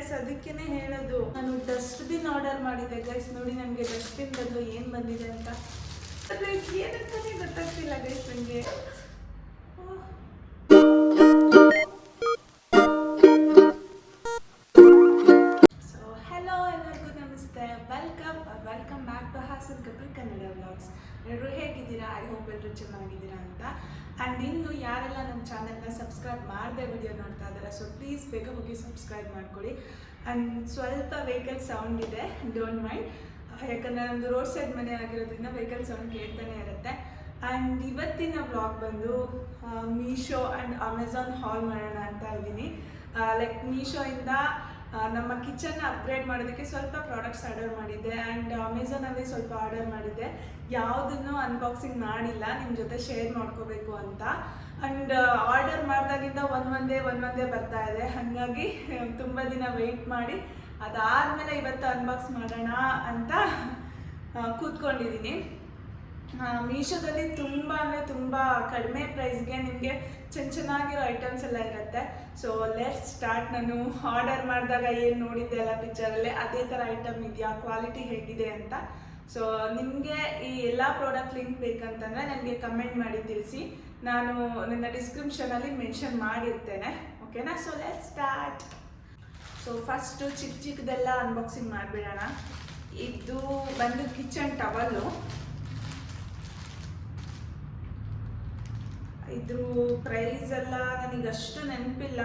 Guys, ಅದಕ್ಕೇನೆ ಹೇಳೋದು. ನಾನು ಡಸ್ಟ್ಬಿನ್ ಆರ್ಡರ್ ಮಾಡಿದ್ದೆ ಗೈಸ್. ನೋಡಿ ನನಗೆ ಡಸ್ಟ್ಬಿನ್ ಬದಲು ಏನು ಬಂದಿದೆ ಅಂತ. ಅದು ಏನಂತಾನೆ ಗೊತ್ತಾಗ್ತಿಲ್ಲ ಗೈಸ್ ನನಗೆ. ಸೊ ಹಲೋ, ಎಲ್ಲರಿಗೂ ನಮಸ್ತೆ. Welcome back to Hassan couple Kannada vlogs. ಎಲ್ಲರೂ ಹೇಗಿದ್ದೀರಾ? ಐ ಹೋಪ್ ಎಲ್ಲರೂ ಚೆನ್ನಾಗಿದ್ದೀರಾ ಅಂತ. ಆ್ಯಂಡ್ ಇನ್ನು ಯಾರೆಲ್ಲ ನಮ್ಮ ಚಾನಲ್ನ ಸಬ್ಸ್ಕ್ರೈಬ್ ಮಾಡದೆ ವಿಡಿಯೋ ನೋಡ್ತಾ ಇದ್ದಾರೆ, ಸೊ ಪ್ಲೀಸ್ ಬೇಗ ಹೋಗಿ ಸಬ್ಸ್ಕ್ರೈಬ್ ಮಾಡ್ಕೊಳ್ಳಿ. ಆ್ಯಂಡ್ ಸ್ವಲ್ಪ ವೆಹಿಕಲ್ ಸೌಂಡ್ ಇದೆ, ಡೋಂಟ್ ಮೈಂಡ್. ಯಾಕಂದರೆ ನಮ್ಮದು ರೋಡ್ ಸೈಡ್ ಮನೆ ಆಗಿರೋದ್ರಿಂದ ವೆಹಿಕಲ್ ಸೌಂಡ್ ಕೇಳ್ತಾನೆ ಇರುತ್ತೆ. ಆ್ಯಂಡ್ ಇವತ್ತಿನ ವ್ಲಾಗ್ ಬಂದು ಮೀಶೋ ಆ್ಯಂಡ್ ಅಮೆಝಾನ್ ಹಾಲ್ ಮಾಡೋಣ ಅಂತ ಇದ್ದೀನಿ. ಲೈಕ್ ಮೀಶೋಯಿಂದ ನಮ್ಮ ಕಿಚನ್ನ ಅಪ್ಗ್ರೇಡ್ ಮಾಡೋದಕ್ಕೆ ಸ್ವಲ್ಪ ಪ್ರಾಡಕ್ಟ್ಸ್ ಆರ್ಡರ್ ಮಾಡಿದ್ದೆ. ಆ್ಯಂಡ್ ಅಮೆಝಾನಲ್ಲಿ ಸ್ವಲ್ಪ ಆರ್ಡರ್ ಮಾಡಿದ್ದೆ. ಯಾವುದನ್ನು ಅನ್ಬಾಕ್ಸಿಂಗ್ ಮಾಡಿಲ್ಲ, ನಿಮ್ಮ ಜೊತೆ ಶೇರ್ ಮಾಡ್ಕೋಬೇಕು ಅಂತ. ಆ್ಯಂಡ್ ಆರ್ಡರ್ ಮಾಡಿದಾಗಿಂದ ಒಂದೊಂದೇ ಬರ್ತಾ ಇದೆ. ಹಾಗಾಗಿ ತುಂಬ ದಿನ ವೆಯ್ಟ್ ಮಾಡಿ ಅದಾದಮೇಲೆ ಇವತ್ತು ಅನ್ಬಾಕ್ಸ್ ಮಾಡೋಣ ಅಂತ ಕೂತ್ಕೊಂಡಿದ್ದೀನಿ. ಮೀಶೋದಲ್ಲಿ ತುಂಬ ಅಂದರೆ ತುಂಬ ಕಡಿಮೆ ಪ್ರೈಸ್ಗೆ ನಿಮಗೆ ಚೆನ್ನಾಗಿರೋ ಐಟಮ್ಸ್ ಎಲ್ಲ ಇರುತ್ತೆ. So let's start. ನಾನು ಆರ್ಡರ್ ಮಾಡಿದಾಗ ಏನು ನೋಡಿದ್ದೆ ಅಲ್ಲ ಪಿಕ್ಚರಲ್ಲಿ, ಅದೇ ಥರ ಐಟಮ್ ಇದೆಯಾ, ಕ್ವಾಲಿಟಿ ಹೇಗಿದೆ ಅಂತ. ಸೊ ನಿಮಗೆ ಈ ಎಲ್ಲ ಪ್ರಾಡಕ್ಟ್ ಲಿಂಕ್ ಬೇಕಂತಂದರೆ ನನಗೆ ಕಮೆಂಟ್ ಮಾಡಿ ತಿಳಿಸಿ. ನಾನು ನನ್ನ ಡಿಸ್ಕ್ರಿಪ್ಷನಲ್ಲಿ ಮೆನ್ಷನ್ ಮಾಡಿರ್ತೇನೆ, ಓಕೆನಾ? So let's start. So first ಚಿಕ್ಕದೆಲ್ಲ ಅನ್ಬಾಕ್ಸಿಂಗ್ ಮಾಡಿಬಿಡೋಣ. ಇದು ಬಂದು ಕಿಚನ್ ಟವಲ್ಲು. ಇದ್ರ ಪ್ರೈಸ್ ಎಲ್ಲ ನನಗಷ್ಟು ನೆನಪಿಲ್ಲ.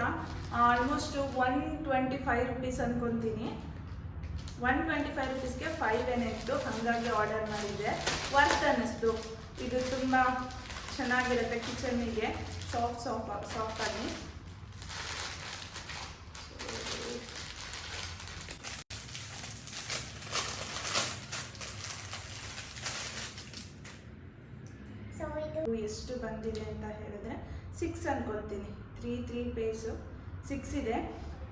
Almost 125 rupees ಅಂದ್ಕೊತೀನಿ. 125 ರುಪೀಸ್ಗೆ 5 ಏನಿತ್ತು, ಹಾಗಾಗಿ ಆರ್ಡರ್ ಮಾಡಿದ್ದೆ. ವರ್ತ್ ಅನ್ನಿಸ್ತು. ಇದು ತುಂಬ ಚೆನ್ನಾಗಿರುತ್ತೆ ಕಿಚನ್ನಿಗೆ, ಸಾಫ್ಟಾಗಿ. ಎಷ್ಟು ಬಂದಿದೆ ಅಂತ ಹೇಳಿದ್ರೆ 6 ಅನ್ಕೊತೀನಿ. 3 ಪೇಸು 6 ಇದೆ.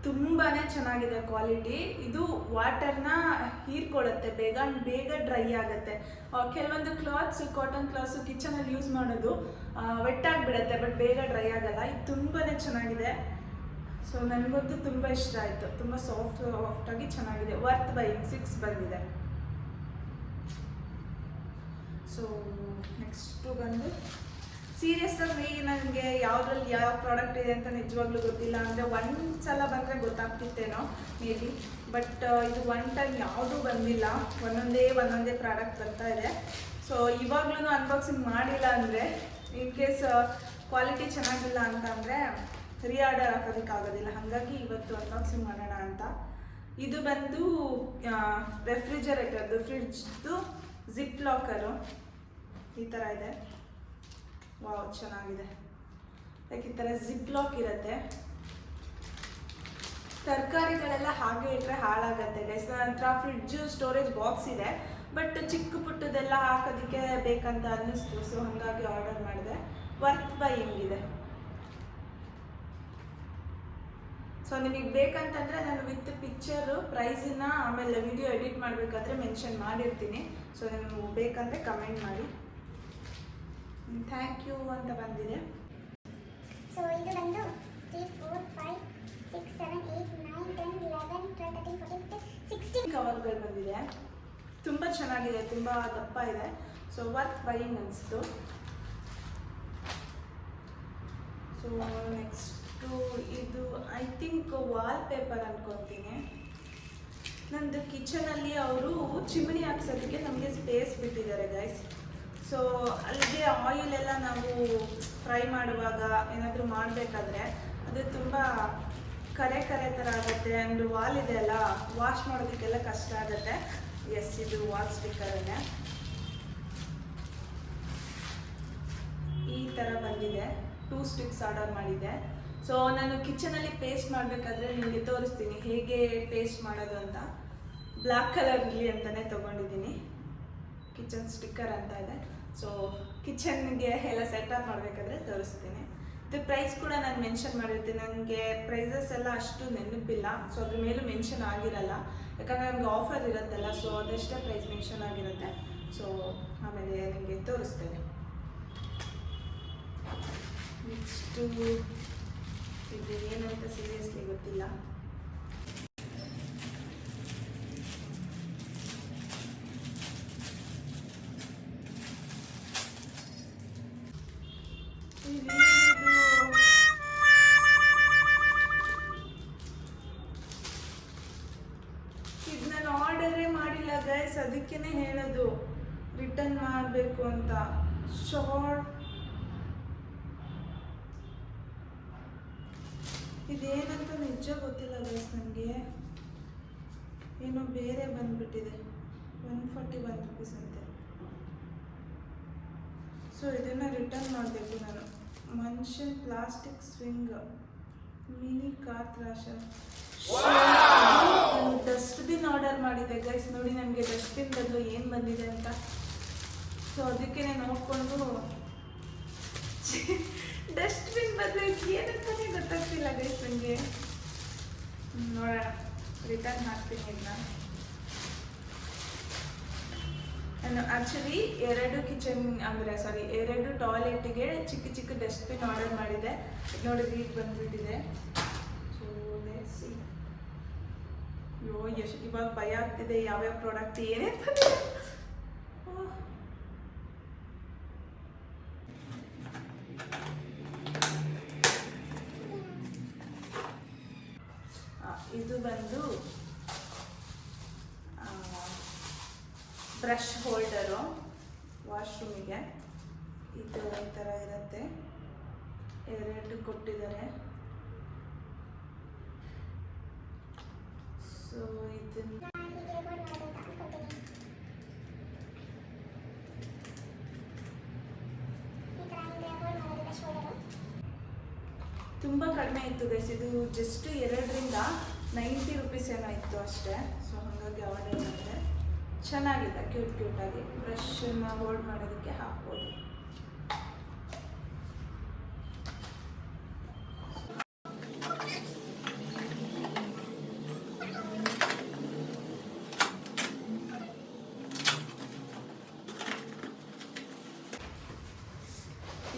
ತುಂಬಾ ಚೆನ್ನಾಗಿದೆ ಕ್ವಾಲಿಟಿ. ಇದು ವಾಟರ್ನ ಹೀರ್ಕೊಳ್ಳುತ್ತೆ, ಬೇಗ ಡ್ರೈ ಆಗುತ್ತೆ. ಕೆಲವೊಂದು ಕ್ಲಾತ್ಸು, ಕಾಟನ್ ಕ್ಲಾತ್ಸು ಕಿಚನಲ್ಲಿ ಯೂಸ್ ಮಾಡೋದು ವೆಟ್ ಆಗಿಬಿಡುತ್ತೆ, ಬಟ್ ಬೇಗ ಡ್ರೈ ಆಗಲ್ಲ. ಇದು ತುಂಬಾ ಚೆನ್ನಾಗಿದೆ. ಸೊ ನನಗಂತೂ ತುಂಬ ಇಷ್ಟ ಆಯಿತು. ತುಂಬ ಸಾಫ್ಟಾಗಿ ಚೆನ್ನಾಗಿದೆ. Worth buying. 6 ಬಂದಿದೆ. ಸೊ ನೆಕ್ಸ್ಟು ಬಂದು ಸೀರಿಯಸ್ಸಾಗಿ ನನಗೆ ಯಾವುದ್ರಲ್ಲಿ ಯಾವ ಪ್ರಾಡಕ್ಟ್ ಇದೆ ಅಂತ ನಿಜವಾಗ್ಲೂ ಗೊತ್ತಿಲ್ಲ. ಅಂದರೆ ಒಂದು ಸಲ ಬಂದರೆ ಗೊತ್ತಾಗ್ತಿತ್ತೇನೋ ಮೇ ಬಿ, ಬಟ್ ಇದು ಒನ್ ಟೈಮ್ ಯಾವುದೂ ಬಂದಿಲ್ಲ. ಒಂದೊಂದೇ ಪ್ರಾಡಕ್ಟ್ ಬರ್ತಾ ಇದೆ. ಸೊ ಇವಾಗ್ಲೂ ಅನ್ಬಾಕ್ಸಿಂಗ್ ಮಾಡಿಲ್ಲ ಅಂದರೆ, ಇನ್ ಕೇಸ್ ಕ್ವಾಲಿಟಿ ಚೆನ್ನಾಗಿಲ್ಲ ಅಂತ ಅಂದರೆ ರೀಆರ್ಡರ್ ಹಾಕೋದಕ್ಕಾಗೋದಿಲ್ಲ. ಹಾಗಾಗಿ ಇವತ್ತು ಅನ್ಬಾಕ್ಸಿಂಗ್ ಮಾಡೋಣ ಅಂತ. ಇದು ಬಂದು ರೆಫ್ರಿಜರೇಟರ್ದು, ಫ್ರಿಡ್ಜ್ದು ಜಿಪ್ ಲಾಕರು ಈ ಥರ ಇದೆ. ವಾವ್, ಚೆನ್ನಾಗಿದೆ. ಲೈಕ್ ಈ ಥರ ಜಿಪ್ ಲಾಕ್ ಇರುತ್ತೆ. ತರಕಾರಿಗಳೆಲ್ಲ ಹಾಗೆ ಇಟ್ಟರೆ ಹಾಳಾಗತ್ತೆ ಗೈಸ್. ನನ್ನ ಹತ್ರ ಫ್ರಿಡ್ಜು ಸ್ಟೋರೇಜ್ ಬಾಕ್ಸ್ ಇದೆ, ಬಟ್ ಚಿಕ್ಕ ಪುಟ್ಟದೆಲ್ಲ ಹಾಕೋದಕ್ಕೆ ಬೇಕಂತ ಅನ್ನಿಸ್ತು. ಸೊ ಹಾಗಾಗಿ ಆರ್ಡರ್ ಮಾಡಿದೆ. ವರ್ತ್ ಬೈಯಿಂಗ್ ಇದೆ. ಸೊ ನಿಮಗೆ ಬೇಕಂತಂದರೆ ನಾನು ವಿತ್ ಪಿಕ್ಚರು ಪ್ರೈಸನ್ನ ಆಮೇಲೆ ವಿಡಿಯೋ ಎಡಿಟ್ ಮಾಡಬೇಕಾದ್ರೆ ಮೆನ್ಷನ್ ಮಾಡಿರ್ತೀನಿ. ಸೊ ನೀವು ಬೇಕಂದರೆ ಕಮೆಂಟ್ ಮಾಡಿ. ಥ್ಯಾಂಕ್ ಯು ಅಂತ ಬಂದಿದೆ. ಸೊ ಇದು ಬಂದು 3, 4, 5, 6, 7, 8, 9, 10, 11, 12, 13, 14, 16 ಕವರ್ಗಳು ಬಂದಿದೆ. ತುಂಬ ಚೆನ್ನಾಗಿದೆ, ತುಂಬ ದಪ್ಪ ಇದೆ. ಸೊ ವರ್ತ್ ಬೈಯಿಂಗ್ ಅನಿಸ್ತು. ಸೊ ನೆಕ್ಸ್ಟು ಇದು ಐ ಥಿಂಕ್ ವಾಲ್ ಪೇಪರ್ ಅಂದ್ಕೊತೀನಿ. ನಂದು ಕಿಚನಲ್ಲಿ ಅವರು ಚಿಮಣಿ ಹಾಕ್ಸೋದಕ್ಕೆ ನಮಗೆ ಸ್ಪೇಸ್ ಬಿಟ್ಟಿದ್ದಾರೆ ಗೈಸ್. ಸೊ ಅಲ್ಲಿಗೆ ಆಯಿಲ್ ಎಲ್ಲ ನಾವು ಫ್ರೈ ಮಾಡುವಾಗ ಏನಾದರೂ ಮಾಡಬೇಕಾದ್ರೆ ಅದು ತುಂಬ ಕರೆ ಥರ ಆಗುತ್ತೆ. ಆ್ಯಂಡ್ ವಾಲ್ ಇದೆ ಅಲ್ಲ, ವಾಶ್ ಮಾಡೋದಕ್ಕೆಲ್ಲ ಕಷ್ಟ ಆಗುತ್ತೆ. ಎಸ್, ಇದು ವಾಲ್ ಸ್ಟಿಕ್ಕರನ್ನೇ ಈ ಥರ ಬಂದಿದೆ. 2 ಸ್ಟಿಕ್ಸ್ ಆರ್ಡರ್ ಮಾಡಿದ್ದೆ. ಸೊ ನಾನು ಕಿಚನಲ್ಲಿ ಪೇಸ್ಟ್ ಮಾಡಬೇಕಾದ್ರೆ ನಿಮಗೆ ತೋರಿಸ್ತೀನಿ ಹೇಗೆ ಪೇಸ್ಟ್ ಮಾಡೋದು ಅಂತ. ಬ್ಲ್ಯಾಕ್ ಕಲರ್ ಇರಲಿ ಅಂತಲೇ ತೊಗೊಂಡಿದ್ದೀನಿ. ಕಿಚನ್ ಸ್ಟಿಕ್ಕರ್ ಅಂತ ಇದೆ. ಸೊ ಕಿಚನ್ಗೆ ಎಲ್ಲ ಸೆಟಪ್ ಮಾಡಬೇಕಾದ್ರೆ ತೋರಿಸ್ತೀನಿ. ಇದು ಪ್ರೈಸ್ ಕೂಡ ನಾನು ಮೆನ್ಷನ್ ಮಾಡಿರ್ತೀನಿ. ನನಗೆ ಪ್ರೈಸಸ್ ಎಲ್ಲ ಅಷ್ಟು ನೆನಪಿಲ್ಲ. ಸೊ ಅದ್ರ ಮೇಲೂ ಮೆನ್ಷನ್ ಆಗಿರಲ್ಲ, ಯಾಕಂದರೆ ನಮಗೆ ಆಫರ್ ಇರುತ್ತಲ್ಲ. ಸೊ ಅದಷ್ಟೇ ಪ್ರೈಸ್ ಮೆನ್ಷನ್ ಆಗಿರುತ್ತೆ. ಸೊ ಆಮೇಲೆ ನಿಮಗೆ ತೋರಿಸ್ತೇನೆ. ನೆಕ್ಸ್ಟು ಇದು ಏನಂತ ಸೀರಿಯಸ್ಲಿ ಗೊತ್ತಿಲ್ಲ. ಗೈಸ್, ಅದಕ್ಕೇನೆ ಹೇಳೋದು ರಿಟರ್ನ್ ಮಾಡಬೇಕು ಅಂತ. ಶಾರ್ಟ್ ಇದೇನಂತ ನಿಜ ಗೊತ್ತಿಲ್ಲ ಗೈಸ್ ನನಗೆ. ಏನೋ ಬೇರೆ ಬಂದ್ಬಿಟ್ಟಿದೆ. 141 ರುಪೀಸ್ ಅಂತೆ. ಸೊ ಇದನ್ನು ರಿಟರ್ನ್ ಮಾಡಬೇಕು ನಾನು. ಮನ್ಷನ್ ಪ್ಲಾಸ್ಟಿಕ್ ಸ್ವಿಂಗ್ ಮಿನಿ ಕಾರ್ ತ್ರಾಶ. ನಾನು ಡಸ್ಟ್ಬಿನ್ ಆರ್ಡರ್ ಮಾಡಿದ್ದೆ ಗೈಸ್. ನೋಡಿ ನನಗೆ ಡಸ್ಟ್ಬಿನ್ ಬದಲು ಏನು ಬಂದಿದೆ ಅಂತ. ಸೊ ಅದಕ್ಕೆ ನೋಡಿಕೊಂಡು ಡಸ್ಟ್ಬಿನ್ ಬದಲು ಏನಂತಾನೆ ಗೊತ್ತಾಗ್ತಿಲ್ಲ ಗೈಸ್ ನನಗೆ. ನೋಡೋಣ, ರಿಟರ್ನ್ ಹಾಕ್ತೀನಿ ಇದನ್ನ. ನಾನು ಆ್ಯಕ್ಚುಲಿ 2 ಕಿಚನ್ ಅಂದರೆ ಎರಡು ಟಾಯ್ಲೆಟ್ಗೆ ಚಿಕ್ಕ ಚಿಕ್ಕ ಡಸ್ಟ್ಬಿನ್ ಆರ್ಡರ್ ಮಾಡಿದ್ದೆ. ನೋಡಿದ್ರೆ ಈಗ ಬಂದುಬಿಟ್ಟಿದೆ. ಸೊ ಸಿ ಎಷ್ಟು ಇವಾಗ ಭಯ ಆಗ್ತಿದೆ ಯಾವ್ಯಾವ ಪ್ರಾಡಕ್ಟ್ ಏನೇ ಬಂದಿದೆ. ಇದು ಬಂದು ಬ್ರಷ್ ಹೋಲ್ಡರು ವಾಶ್ರೂಮಿಗೆ. ಇದು ಈ ಥರ ಇರುತ್ತೆ. 2 ಕೊಟ್ಟಿದ್ದಾರೆ. ಸೊ ಇದನ್ನ ತುಂಬ ಕಡಿಮೆ ಇತ್ತು ಗೈಸ್. ಇದು ಜಸ್ಟ್ 2ರಿಂದ 90 ರುಪೀಸ್ ಏನೋ ಇತ್ತು ಅಷ್ಟೇ. ಸೊ ಹಾಗಾಗಿ ಆರ್ಡರ್ ಮಾಡಿದೆ. ಚೆನ್ನಾಗಿದೆ, ಕ್ಯೂಟಾಗಿ ಬ್ರಷನ್ನು ಹೋಲ್ಡ್ ಮಾಡೋದಕ್ಕೆ ಹಾಕ್ಬೋದು.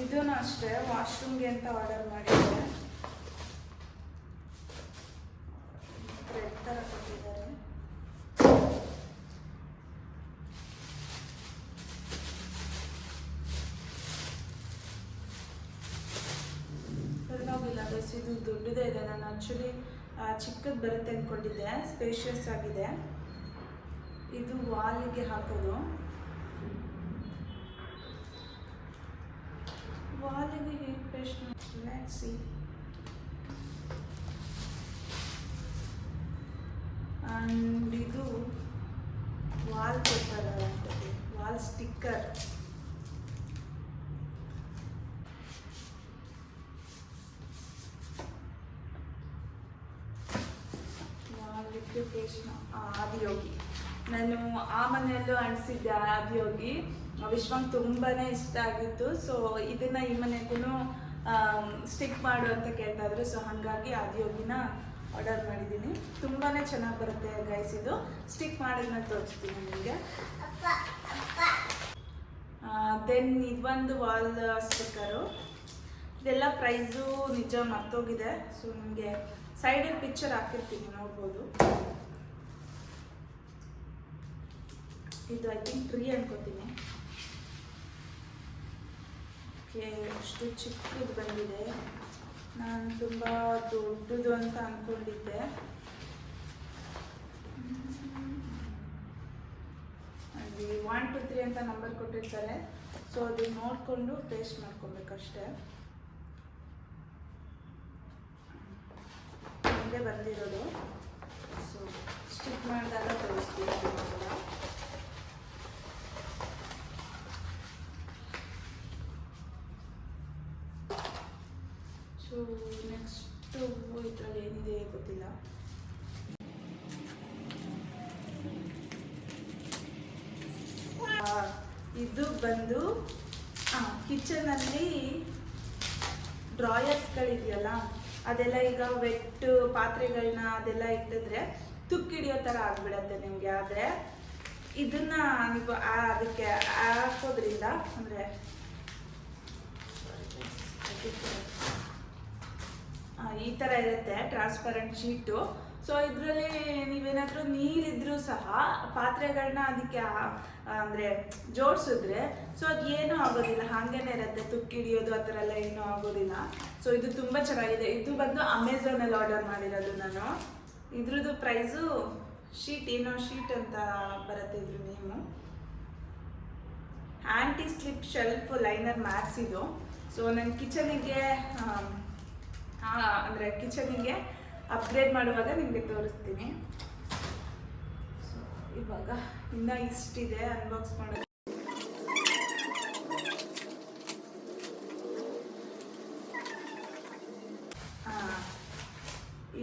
ಇದೂ ಅಷ್ಟೇ ವಾಶ್ರೂಮ್ಗೆ ಅಂತ ಆರ್ಡರ್ ಮಾಡಿದ್ದೆ. ಥ್ರೆಡ್ ಥರ ಕೊಟ್ಟಿದ್ದಾರೆ. ಪರವಾಗಿಲ್ಲ ಗೈಸ್, ಇದು ದೊಡ್ಡದೇ ಇದೆ. ನಾನು ಆ್ಯಕ್ಚುಲಿ ಚಿಕ್ಕದು ಬರುತ್ತೆ ಅಂದ್ಕೊಂಡಿದ್ದೆ. ಸ್ಪೇಷಿಯಸ್ ಆಗಿದೆ. ಇದು ವಾಲಿಗೆ ಹಾಕೋದು. ವಾಲಿಗೆ ಹೇಗೆ ಪೇಸ್ಟ್ ಸಿ. ಆ್ಯಂಡ್ ಇದು ವಾಲ್ ಪೇಪರ್ ಅಂತದೆ, ವಾಲ್ ಸ್ಟಿಕ್ಕರ್. ವಾಲಿಗೆ ಪೇಸ್ಟ್ ಆದಿಯೋಗಿ. ನಾನು ಆ ಮನೆಯಲ್ಲೂ ಅಂಟಿಸಿದ್ದೆ ಆದಿಯೋಗಿ. ವಿಶ್ವಂಗ್ ತುಂಬಾ ಇಷ್ಟ ಆಗಿತ್ತು. ಸೊ ಇದನ್ನು ಈ ಮನೆಗೂ ಸ್ಟಿಕ್ ಮಾಡು ಅಂತ ಕೇಳ್ತಾ ಇದ್ರು. ಸೊ ಹಾಗಾಗಿ ಆದಿಯೋಗಿನ ಆರ್ಡರ್ ಮಾಡಿದ್ದೀನಿ. ತುಂಬಾ ಚೆನ್ನಾಗಿ ಬರುತ್ತೆ ಗೈಸ್. ಇದು ಸ್ಟಿಕ್ ಮಾಡಿದ್ಮೇಲೆ ತೋರಿಸ್ತೀನಿ ನಿಮಗೆ. ದೆನ್ ಇದೊಂದು ವಾಲ್ ಸ್ಟಿಕ್ಕರು. ಇದೆಲ್ಲ ಪ್ರೈಸು ನಿಜ ಮರ್ತೋಗಿದೆ. ಸೊ ನಿಮಗೆ ಸೈಡಲ್ಲಿ ಪಿಕ್ಚರ್ ಹಾಕಿರ್ತೀನಿ, ನೋಡ್ಬೋದು. ಇದು ಐ ಥಿಂಕ್ 3 ಅನ್ಕೋತೀನಿ. ಓಕೆ, ಅಷ್ಟು ಚಿಕ್ಕದು ಬಂದಿದೆ. ನಾನು ತುಂಬ ದೊಡ್ಡದು ಅಂತ ಅಂದ್ಕೊಂಡಿದ್ದೆ. ಅಲ್ಲಿ 1 2 3 ಅಂತ ನಂಬರ್ ಕೊಟ್ಟಿರ್ತಾರೆ. ಸೊ ಅದು ನೋಡಿಕೊಂಡು ಪೇಸ್ಟ್ ಮಾಡ್ಕೊಬೇಕಷ್ಟೆ. ಹಿಂದೆ ಬಂದಿರೋದು. ಸೊ ಸ್ಟಿಕ್ ಮಾಡಿದಾಗ ತೋರಿಸ್ತೀನಿ ಕೂಡ. ಸೊ ನೆಕ್ಸ್ಟು ಇದರಲ್ಲಿ ಏನಿದೆ ಗೊತ್ತಿಲ್ಲ. ಇದು ಬಂದು ಕಿಚನಲ್ಲಿ ಡ್ರಾಯರ್ಸ್ಗಳಿದೆಯಲ್ಲ, ಅದೆಲ್ಲ ಈಗ ವೆಟ್ ಪಾತ್ರೆಗಳನ್ನ ಅದೆಲ್ಲ ಇಟ್ಟಿದ್ರೆ ತುಕ್ಕಿಡಿಯೋ ಥರ ಆಗಿಬಿಡತ್ತೆ ನಿಮಗೆ. ಆದರೆ ಇದನ್ನು ನೀವು ಅದಕ್ಕೆ ಹಾಕೋದ್ರಿಂದ ಅಂದರೆ ಈ ಥರ ಇರುತ್ತೆ ಟ್ರಾನ್ಸ್ಪರೆಂಟ್ ಶೀಟು. ಸೊ ಇದರಲ್ಲಿ ನೀವೇನಾದರೂ ನೀರಿದ್ರೂ ಸಹ ಪಾತ್ರೆಗಳನ್ನ ಅದಕ್ಕೆ ಅಂದರೆ ಜೋಡಿಸಿದ್ರೆ ಸೊ ಅದು ಏನೂ ಆಗೋದಿಲ್ಲ, ಹಾಗೇನೆ ಇರುತ್ತೆ. ತುಕ್ಕಿಡಿಯೋದು ಆ ಥರ ಎಲ್ಲ ಏನೂ ಆಗೋದಿಲ್ಲ. ಸೊ ಇದು ತುಂಬ ಚೆನ್ನಾಗಿದೆ. ಇದು ಬಂದು ಅಮೆಝಾನಲ್ಲಿ ಆರ್ಡರ್ ಮಾಡಿರೋದು ನಾನು. ಇದ್ರದ್ದು ಪ್ರೈಸು ಶೀಟ್ ಏನೋ ಶೀಟ್ ಅಂತ ಬರುತ್ತೆ ಇದ್ರ ನೇಮು. ಆ್ಯಂಟಿ ಸ್ಲಿಪ್ ಶೆಲ್ಫ್ ಲೈನರ್ ಮ್ಯಾಟ್ಸ್ ಇದು. ಸೊ ನನ್ನ ಕಿಚನಿಗೆ ಅಂದರೆ ಕಿಚನಿಗೆ ಅಪ್ಗ್ರೇಡ್ ಮಾಡುವಾಗ ನಿಮಗೆ ತೋರಿಸ್ತೀನಿ. ಸೊ ಇವಾಗ ಇನ್ನೂ ಇಷ್ಟಿದೆ ಅನ್ಬಾಕ್ಸ್ ಮಾಡೋದು.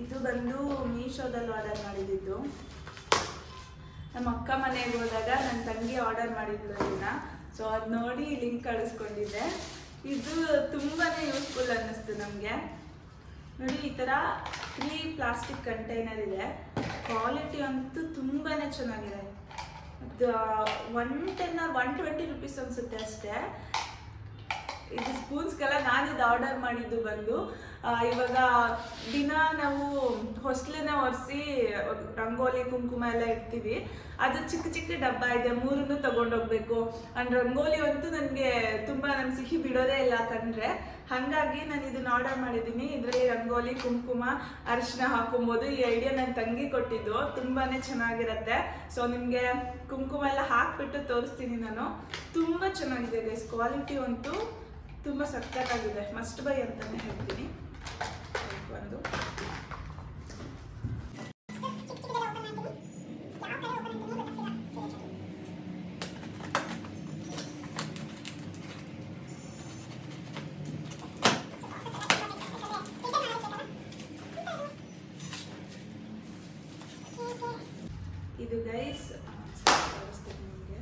ಇದು ಬಂದು ಮೀಶೋದಲ್ಲಿ ಆರ್ಡರ್ ಮಾಡಿದ್ದು. ನಮ್ಮ ಅಕ್ಕ ಮನೆಗೆ ಹೋದಾಗ ನನ್ನ ತಂಗಿ ಆರ್ಡರ್ ಮಾಡಿದ್ರು ಅದನ್ನ. ಸೊ ಅದು ನೋಡಿ ಲಿಂಕ್ ಕಳಿಸ್ಕೊಂಡಿದ್ದೆ. ಇದು ತುಂಬಾ ಯೂಸ್ಫುಲ್ ಅನ್ನಿಸ್ತು ನಮಗೆ. ನೋಡಿ ಈ ಥರ 3 ಪ್ಲಾಸ್ಟಿಕ್ ಕಂಟೈನರ್ ಇದೆ. ಕ್ವಾಲಿಟಿ ಅಂತೂ ತುಂಬಾ ಚೆನ್ನಾಗಿದೆ. ಅದು 110 120 ರುಪೀಸ್ ಅನಿಸುತ್ತೆ ಅಷ್ಟೇ. ಇದು ಸ್ಪೂನ್ಸ್ಗೆಲ್ಲ ನಾನಿದು ಆರ್ಡರ್ ಮಾಡಿದ್ದು ಬಂದು ಇವಾಗ ದಿನ ನಾವು ಹೊಸ್ಲನ್ನ ಒರೆಸಿ ರಂಗೋಲಿ ಕುಂಕುಮ ಎಲ್ಲ ಇಡ್ತೀವಿ. ಅದು ಚಿಕ್ಕ ಚಿಕ್ಕ ಡಬ್ಬ ಇದೆ, 3 ತಗೊಂಡೋಗ್ಬೇಕು. ಅಂಡ್ ರಂಗೋಲಿ ಅಂತೂ ನನಗೆ ನಂಗೆ ಸಿಹಿ ಬಿಡೋದೇ ಇಲ್ಲ ಕಂಡ್ರೆ. ಹಾಗಾಗಿ ನಾನು ಇದನ್ನ ಆರ್ಡರ್ ಮಾಡಿದ್ದೀನಿ. ಇದರಲ್ಲಿ ರಂಗೋಲಿ ಕುಂಕುಮ ಅರಿಶಿನ ಹಾಕೊಬೋದು. ಈ ಐಡಿಯಾ ನನ್ನ ತಂಗಿ ಕೊಟ್ಟಿದ್ದು. ತುಂಬಾ ಚೆನ್ನಾಗಿರುತ್ತೆ. ಸೊ ನಿಮಗೆ ಕುಂಕುಮ ಎಲ್ಲ ಹಾಕ್ಬಿಟ್ಟು ತೋರಿಸ್ತೀನಿ ನಾನು. ತುಂಬ ಚೆನ್ನಾಗಿದೆ ಗೈಸ್. ಕ್ವಾಲಿಟಿ ಅಂತೂ ತುಂಬ ಸಖತ್ತಾಗಿದೆ. ಮಸ್ಟ್ ಬೈ ಅಂತಲೇ ಹೇಳ್ತೀನಿ. ಒಂದು ಇದು ಗೈಸ್ ತೋರಿಸ್ತೀನಿ ನಿಮಗೆ.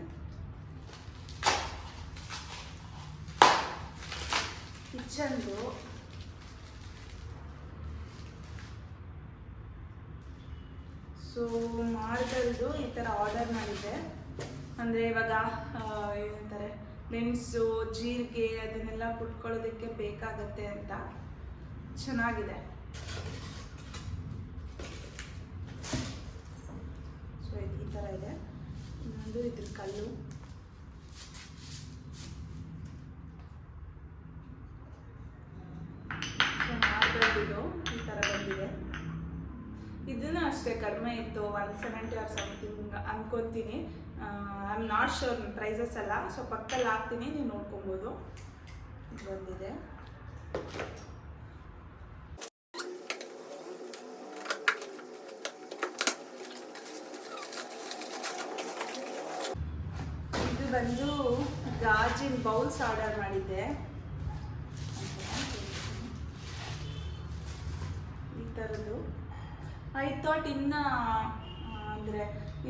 ಕಿಚನ್ದು ಸೊ ಮಾರ್ಗಲ್ದು ಈ ಥರ ಆರ್ಡರ್ ಮಾಡಿದ್ದೆ. ಅಂದರೆ ಇವಾಗ ಏನಂತಾರೆ ಮೆಣಸು ಜೀರಿಗೆ ಅದನ್ನೆಲ್ಲ ಕುಟ್ಕೊಳ್ಳೋದಕ್ಕೆ ಬೇಕಾಗತ್ತೆ ಅಂತ. ಚೆನ್ನಾಗಿದೆ. ಸೊ ಈ ಥರ ಇದೆ. ಇನ್ನೊಂದು ಇದ್ರ ಕಲ್ಲು. ಸೊ ಮಾರ್ಗಲ್ದು ಈ ಥರ ಬಂದಿದೆ. ಇದನ್ನು ಅಷ್ಟೇ ಕಡಿಮೆ ಇತ್ತು, 170 or ಸಮಥಿಂಗ್ ಅನ್ಕೊತೀನಿ. I am not sure prices ಎಲ್ಲ. ಸೊ ಪಕ್ಕದಲ್ಲಿ ಹಾಕ್ತೀನಿ, ನೀವು ನೋಡ್ಕೊಬೋದು. ಇದು ಬಂದಿದೆ. ಇದು ಬಂದು ಗಾಜಿನ ಬೌಲ್ಸ್ ಆರ್ಡರ್ ಮಾಡಿದ್ದೆ. ಈ ಥರದ್ದು ಐ ಥಾಟ್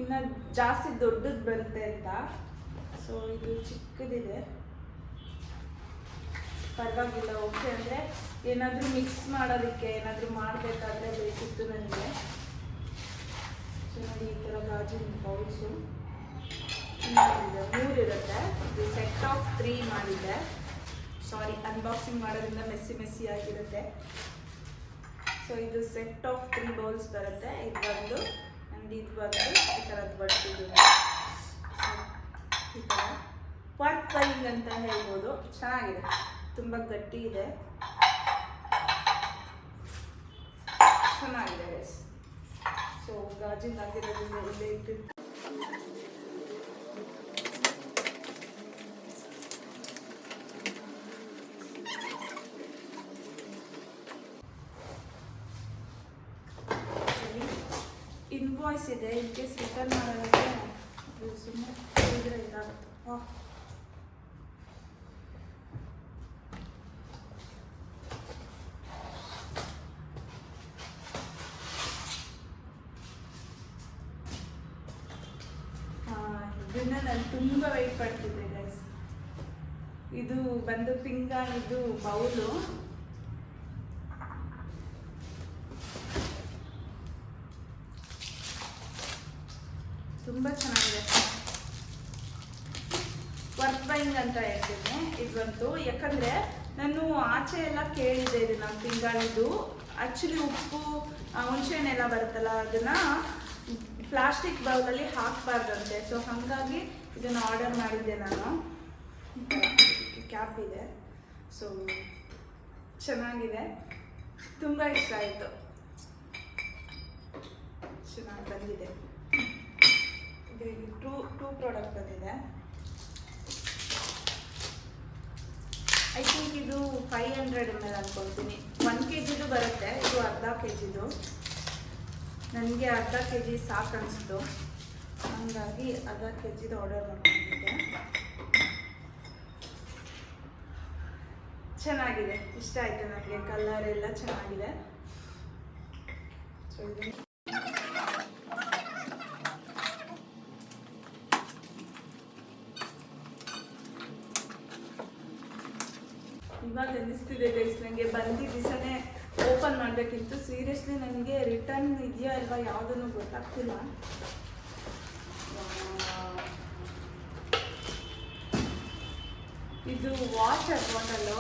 ಇನ್ನು ಜಾಸ್ತಿ ದೊಡ್ಡದು ಬರುತ್ತೆ ಅಂತ. ಸೊ ಇದು ಚಿಕ್ಕದಿದೆ, ಪರವಾಗಿಲ್ಲ, ಓಕೆ. ಅಂದರೆ ಏನಾದರೂ ಮಿಕ್ಸ್ ಮಾಡೋದಕ್ಕೆ ಏನಾದರೂ ಮಾಡಬೇಕಾದ್ರೆ ಬೇಕಿತ್ತು ನನಗೆ. ಸೊ ನೋಡಿ ಈ ಥರ ಗಾಜಿನ ಬೌಲ್ಸು 3 ಇರುತ್ತೆ. ಇದು ಸೆಟ್ ಆಫ್ 3 ಮಾಡಿದ್ದೆ. ಸಾರಿ, ಅನ್ಬಾಕ್ಸಿಂಗ್ ಮಾಡೋದ್ರಿಂದ ಮೆಸ್ಸಿ ಆಗಿರುತ್ತೆ. ಸೊ ಇದು ಸೆಟ್ ಆಫ್ 3 ಬೌಲ್ಸ್ ಬರುತ್ತೆ. ಇದು ಬಂದು ಇದು ಬಂದು ಈ ಥರದ್ದು ಬಡ್ತಿದ್ದು. ಈ ಥರ ವರ್ಕ್ ಬೈಯಿಂಗ್ ಅಂತ ಹೇಳ್ಬೋದು. ಚೆನ್ನಾಗಿದೆ, ತುಂಬ ಗಟ್ಟಿ ಇದೆ, ಚೆನ್ನಾಗಿದೆ ಗೈಸ್. ಸೊ ಗಾಜಿನ ಆಗಿರೋದ್ರಿಂದ ಇಲ್ಲೇ ಇಟ್ಟು ಇನ್ವಾಯ್ಸ್ ಇದೆ. ಇನ್ ಕೇಸ್ ರಿಟರ್ನ್ ಮಾಡೋದಕ್ಕೆ ಸುಮ್ಮನೆ ಇದ್ರೆ ಇದಾಗುತ್ತೆ. ಇದನ್ನ ನಾನು ತುಂಬ ವೆಯ್ಟ್ ಪಡ್ತಿದ್ದೆ ಗೈಸ್. ಇದು ಬಂದು ಪಿಂಗಾಣಿದು ಬೌಲು. ತುಂಬ ಚೆನ್ನಾಗಿದೆ. ವರ್ಕ್ ಬೈಯಿಂಗ್ ಅಂತ ಹೇಳ್ತೀನಿ ಇದಂತೂ. ಯಾಕಂದರೆ ನಾನು ಆಚೆ ಎಲ್ಲ ಕೇಳಿದ್ದೆ ಇದನ್ನು ಪಿಂಗಾಣಿದು. ಆ್ಯಕ್ಚುಲಿ ಉಪ್ಪು ಹುಣಸೆಹಣ್ಣೆಲ್ಲ ಬರುತ್ತಲ್ಲ ಅದನ್ನು ಪ್ಲಾಸ್ಟಿಕ್ ಬೌಲಲ್ಲಿ ಹಾಕಬಾರ್ದಂತೆ. ಸೊ ಹಾಗಾಗಿ ಇದನ್ನು ಆರ್ಡರ್ ಮಾಡಿದ್ದೆ ನಾನು. ಕ್ಯಾಪ್ ಇದೆ. ಸೊ ಚೆನ್ನಾಗಿದೆ, ತುಂಬ ಇಷ್ಟ ಆಯಿತು, ಚೆನ್ನಾಗಿ ಬಂದಿದೆ. ಟೂ ಪ್ರಾಡಕ್ಟ್ ಬಂದಿದೆ. ಐ ಥಿಂಕ್ ಇದು 500 ml ಅಂದ್ಕೊಳ್ತೀನಿ. 1 kg ಬರುತ್ತೆ, ಇದು ಅರ್ಧ kg. ನನಗೆ ಅರ್ಧ kg ಸಾಕು ಅನಿಸ್ತು, ಹಾಗಾಗಿ ಅರ್ಧ kg ಆರ್ಡರ್ ಮಾಡ್ಕೊಂಡಿದ್ದೆ. ಚೆನ್ನಾಗಿದೆ, ಇಷ್ಟ ಆಯಿತು ನನಗೆ, ಕಲರ್ ಎಲ್ಲ ಚೆನ್ನಾಗಿದೆ. ಸೊ ಇದು ಇವಾಗ ಅನ್ನಿಸ್ತಿದೆ ಗೈಸ್, ನನಗೆ ಬಂದಿದ್ದ ದಿವಸನೇ ಓಪನ್ ಮಾಡಬೇಕಿತ್ತು. ಸೀರಿಯಸ್ಲಿ ನನಗೆ ರಿಟರ್ನ್ ಇದೆಯಾ ಅಲ್ವಾ ಯಾವುದನ್ನು ಗೊತ್ತಾಗ್ತಿಲ್ಲ. ಇದು ವಾಟರ್ ಬಾಟಲು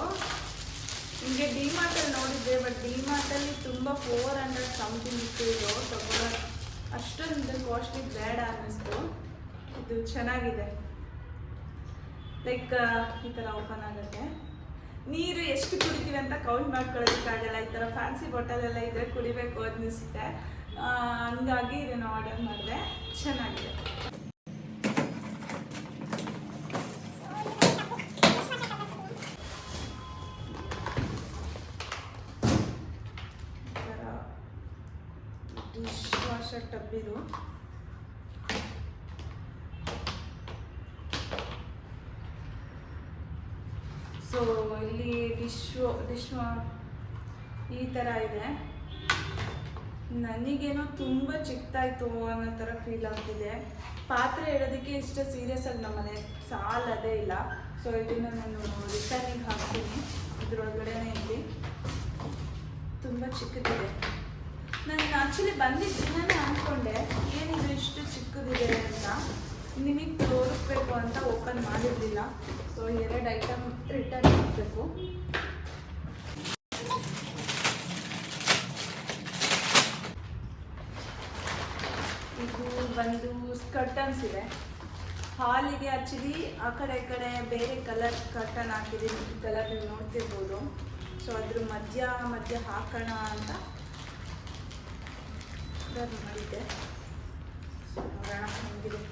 ಹಿಂಗೆ ಡಿಮಾರ್ಟಲ್ಲಿ ನೋಡಿದ್ದೆ, ಬಟ್ ಡಿಮಾರ್ಟಲ್ಲಿ ತುಂಬ 400 ಸಮಥಿಂಗ್ ಇತ್ತು. ಇದು ತಗೊಳ್ಳೋ ಅಷ್ಟೊಂದು ಕಾಸ್ಟ್ಲಿ ಬೇಡ ಅನ್ನಿಸ್ತು. ಇದು ಚೆನ್ನಾಗಿದೆ, ಲೈಕ್ ಈ ಥರ ಓಪನ್ ಆಗುತ್ತೆ. ನೀರು ಎಷ್ಟು ಕುಡಿತೀವಿ ಅಂತ ಕೌಂಟ್ ಮಾಡ್ಕೊಳ್ಳೋದಕ್ಕಾಗಲ್ಲ. ಈ ಥರ ಫ್ಯಾನ್ಸಿ ಬಾಟಲೆಲ್ಲ ಇದ್ರೆ ಕುಡಿಬೇಕು ಅನ್ನಿಸುತ್ತೆ. ಹಂಗಾಗಿ ಇದನ್ನು ಆರ್ಡರ್ ಮಾಡಿದೆ. ಚೆನ್ನಾಗಿದೆ. ಈ ಥರ ಡಿಶ್ ವಾಷರ್ ಟಬ್ಬಿದು. ಸೊ ಇಲ್ಲಿ ಡಿಶ್ ಈ ಥರ ಇದೆ. ನನಗೇನೋ ತುಂಬ ಚಿಕ್ಕದಾಯಿತು ಅನ್ನೋ ಥರ ಫೀಲ್ ಆಗ್ತಿದೆ. ಪಾತ್ರೆ ಇಡೋದಕ್ಕೆ ಇಷ್ಟು ಸೀರಿಯಸ್ ಆಗಿ ನಮ್ಮನೆ ಸಾಲದೇ ಇಲ್ಲ. ಸೊ ಇದನ್ನು ನಾನು ರಿಟರ್ನಿಗೆ ಹಾಕ್ತೀನಿ. ಇದ್ರೊಳಗಡೆನೇ ಇಲ್ಲಿ ತುಂಬ ಚಿಕ್ಕದಿದೆ. ನಾನು ಆ್ಯಕ್ಚುಲಿ ಬಂದಿದ್ದ ದಿನನೇ ಅಂದ್ಕೊಂಡೆ ಏನಿದು ಇಷ್ಟು ಚಿಕ್ಕದಿದೆ ಅಂತ, ನಿಮಗೆ ತೋರಿಸ್ಬೇಕು ಅಂತ ಓಪನ್ ಮಾಡಿರಲಿಲ್ಲ. ಸೊ 2 ಐಟಮ್ ರಿಟರ್ನ್ ಮಾಡಬೇಕು. ಇದು ಬಂದು ಸ್ಕರ್ಟನ್ಸ್ ಇದೆ. ಹಾಲಿಗೆ ಆ್ಯಕ್ಚುಲಿ ಆ ಕಡೆ ಈ ಕಡೆ ಬೇರೆ ಕಲರ್ ಕರ್ಟನ್ ಹಾಕಿದ್ದೀನಿ. ಕಲರ್ ನೀವು ನೋಡ್ತಿರ್ಬೋದು. ಸೊ ಅದ್ರ ಮಧ್ಯ ಹಾಕೋಣ ಅಂತ ಮಾಡಿದ್ದೆ. ಸೊ ನೋಡೋಣ ಹೆಂಗಿದೆ.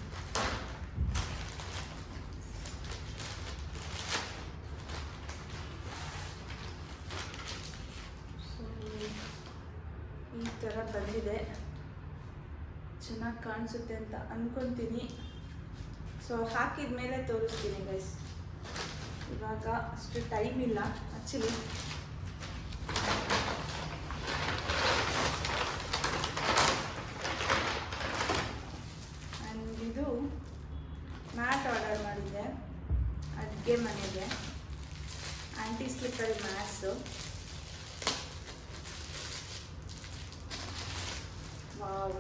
ಈ ಥರ ಬಂದಿದೆ, ಚೆನ್ನಾಗಿ ಕಾಣಿಸುತ್ತೆ ಅಂತ ಅಂದ್ಕೊತೀನಿ. ಸೊ ಹಾಕಿದ ಮೇಲೆ ತೋರಿಸ್ತೀನಿ ಗೈಸ್. ಇವಾಗ ಅಷ್ಟು ಟೈಮ್ ಇಲ್ಲ ಆ್ಯಕ್ಚುಲಿ. ಆ್ಯಂಡ್ ಇದು ಮ್ಯಾಟ್ ಆರ್ಡರ್ ಮಾಡಿದ್ದೆ ಅಡುಗೆ ಮನೆಗೆ, ಆ್ಯಂಟಿ ಸ್ಲಿಪ್ಪರಿ ಮ್ಯಾಟ್ಸು. ವಾವ್,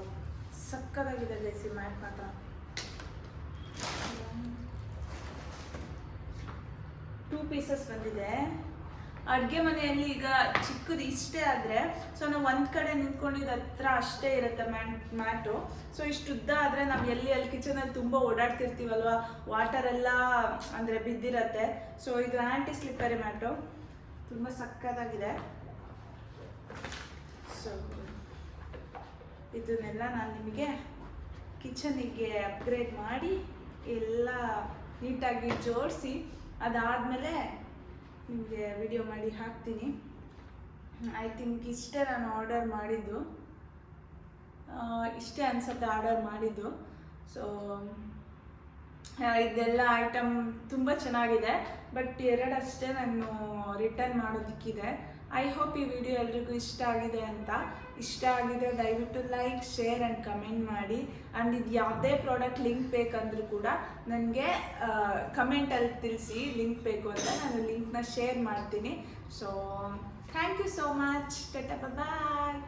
ಸಕ್ಕತ್ತಾಗಿದೆ ಗೈಸ್ ಈ ಮ್ಯಾಟ್ ಮಾತ್ರ. 2 ಪೀಸಸ್ ಬಂದಿದೆ. ಅಡುಗೆ ಮನೆಯಲ್ಲಿ ಈಗ ಚಿಕ್ಕದು ಇಷ್ಟೇ ಆದರೆ, ಸೊ ನಾವು ಒಂದು ಕಡೆ ನಿಂತ್ಕೊಂಡಿದ್ದು ಹತ್ರ ಅಷ್ಟೇ ಇರುತ್ತೆ ಮ್ಯಾಟು. ಸೊ ಇಷ್ಟು ಉದ್ದ ಆದರೆ ನಾವು ಅಲ್ಲಿ ಕಿಚನಲ್ಲಿ ತುಂಬ ಓಡಾಡ್ತಿರ್ತೀವಲ್ವ, ವಾಟರೆಲ್ಲ ಅಂದರೆ ಬಿದ್ದಿರತ್ತೆ. ಸೊ ಇದು ಆ್ಯಂಟಿ ಸ್ಲಿಪ್ಪರಿ ಮ್ಯಾಟು, ತುಂಬ ಸಕ್ಕತ್ತಾಗಿದೆ. ಸೊ ಇದನ್ನೆಲ್ಲ ನಾನು ನಿಮಗೆ ಕಿಚನಿಗೆ ಅಪ್ಗ್ರೇಡ್ ಮಾಡಿ ಎಲ್ಲ ನೀಟಾಗಿ ಜೋಡಿಸಿ ಅದಾದಮೇಲೆ ನಿಮಗೆ ವಿಡಿಯೋ ಮಾಡಿ ಹಾಕ್ತೀನಿ. ಐ ಥಿಂಕ್ ಇಷ್ಟೇ ನಾನು ಆರ್ಡರ್ ಮಾಡಿದ್ದು, ಇಷ್ಟೇ ಅನ್ಸುತ್ತೆ ಆರ್ಡರ್ ಮಾಡಿದ್ದು. ಸೊ ಇದೆಲ್ಲ ಐಟಮ್ ತುಂಬ ಚೆನ್ನಾಗಿದೆ, ಬಟ್ 2 ಅಷ್ಟೇ ನಾನು ರಿಟರ್ನ್ ಮಾಡೋದಕ್ಕಿದೆ. ಐ ಹೋಪ್ ಈ ವಿಡಿಯೋ ಎಲ್ರಿಗೂ ಇಷ್ಟ ಆಗಿದೆ ಅಂತ. ಇಷ್ಟ ಆಗಿದೆ ದಯವಿಟ್ಟು ಲೈಕ್, ಶೇರ್ ಆ್ಯಂಡ್ ಕಮೆಂಟ್ ಮಾಡಿ. ಆ್ಯಂಡ್ ಇದು ಯಾವುದೇ ಪ್ರಾಡಕ್ಟ್ ಲಿಂಕ್ ಬೇಕಂದ್ರೂ ಕೂಡ ನನಗೆ ಕಮೆಂಟಲ್ಲಿ ತಿಳಿಸಿ ಲಿಂಕ್ ಬೇಕು ಅಂತ, ನಾನು ಲಿಂಕ್ನ ಶೇರ್ ಮಾಡ್ತೀನಿ. So thank you so much. Tata, bye.